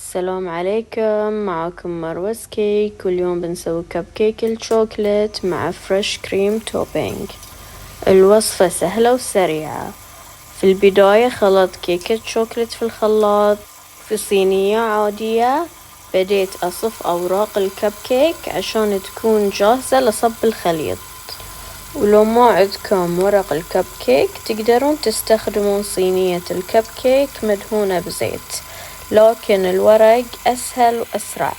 السلام عليكم، معكم مروز كيك، واليوم بنسوي كب كيك الشوكلت مع فريش كريم توبينج. الوصفة سهلة وسريعة. في البداية خلطت كيكة شوكلت في الخلاط في صينية عادية. بديت أصف أوراق الكب كيك عشان تكون جاهزة لصب الخليط. ولو ما عندكم ورق الكب كيك تقدرون تستخدمون صينية الكب كيك مدهونة بزيت، لكن الورق أسهل وأسرع.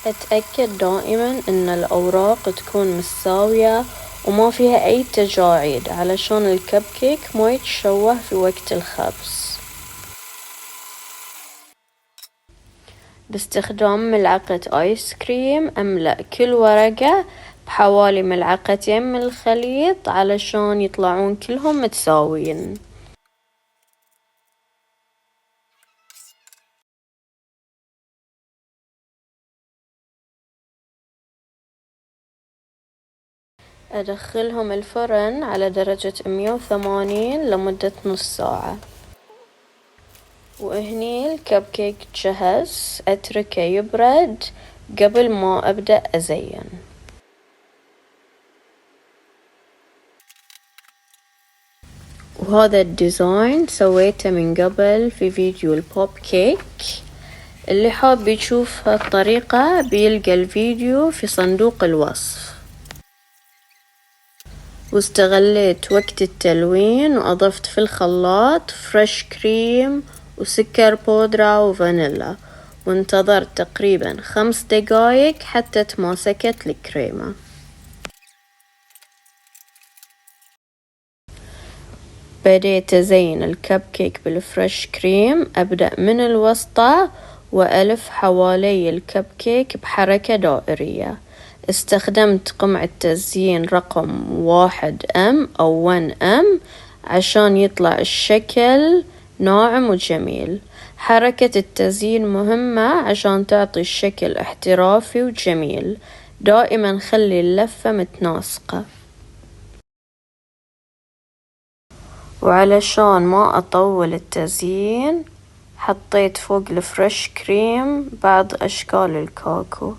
اتأكد دائما ان الأوراق تكون مستوية وما فيها أي تجاعيد علشان الكب كيك ما يتشوه في وقت الخبز. باستخدام ملعقة آيس كريم أملأ كل ورقة بحوالي ملعقتين من الخليط علشان يطلعون كلهم متساويين. أدخلهم الفرن على درجة 180 لمدة نص ساعة. وهني الكب كيك جهز، أتركه يبرد قبل ما أبدأ أزين. وهذا الديزاين سويته من قبل في فيديو البوب كيك، اللي حاب يشوف هالطريقة بيلقى الفيديو في صندوق الوصف. واستغليت وقت التلوين وأضفت في الخلاط فريش كريم وسكر بودرة وفانيلا، وانتظرت تقريبا 5 دقايق حتى تماسكت الكريمة. بديت أزين الكب كيك بالفريش كريم. أبدأ من الوسطى وألف حوالي الكب كيك بحركة دائرية. استخدمت قمع التزيين رقم 1M أو 1M عشان يطلع الشكل ناعم وجميل. حركة التزيين مهمة عشان تعطي الشكل احترافي وجميل. دائما خلي اللفة متناسقة. وعلشان ما أطول التزيين حطيت فوق الفريش كريم بعض أشكال الكاكو،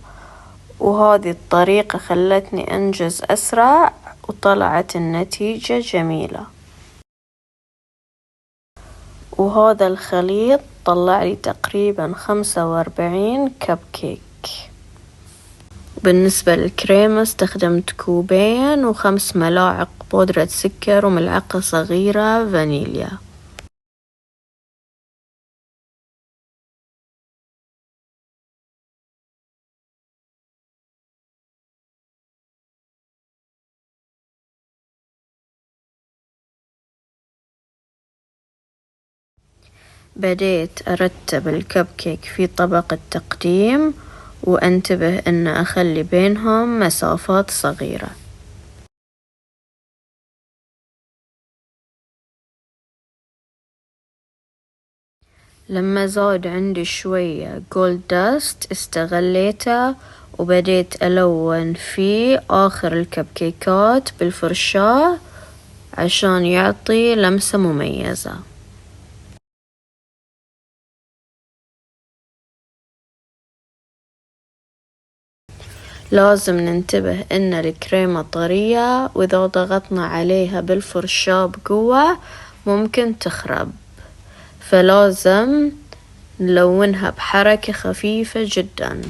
وهذه الطريقة خلتني أنجز أسرع وطلعت النتيجة جميلة. وهذا الخليط طلع لي تقريبا 45 كب كيك. بالنسبة للكريمة استخدمت كوبين و5 ملاعق بودرة سكر وملعقة صغيرة فانيليا. بديت أرتب الكب كيك في طبق التقديم، وأنتبه أن أخلي بينهم مسافات صغيرة. لما زاد عندي شوية جولد داست استغليته وبديت ألون في آخر الكب كيكات بالفرشاة عشان يعطي لمسة مميزة. لازم ننتبه ان الكريمة طرية، واذا ضغطنا عليها بالفرشاة بقوة ممكن تخرب، فلازم نلونها بحركة خفيفة جدا.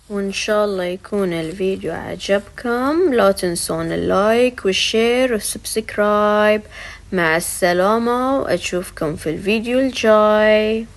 وإن شاء الله يكون الفيديو عجبكم. لا تنسون اللايك والشير والسبسكرايب. مع السلامة، وأشوفكم في الفيديو الجاي.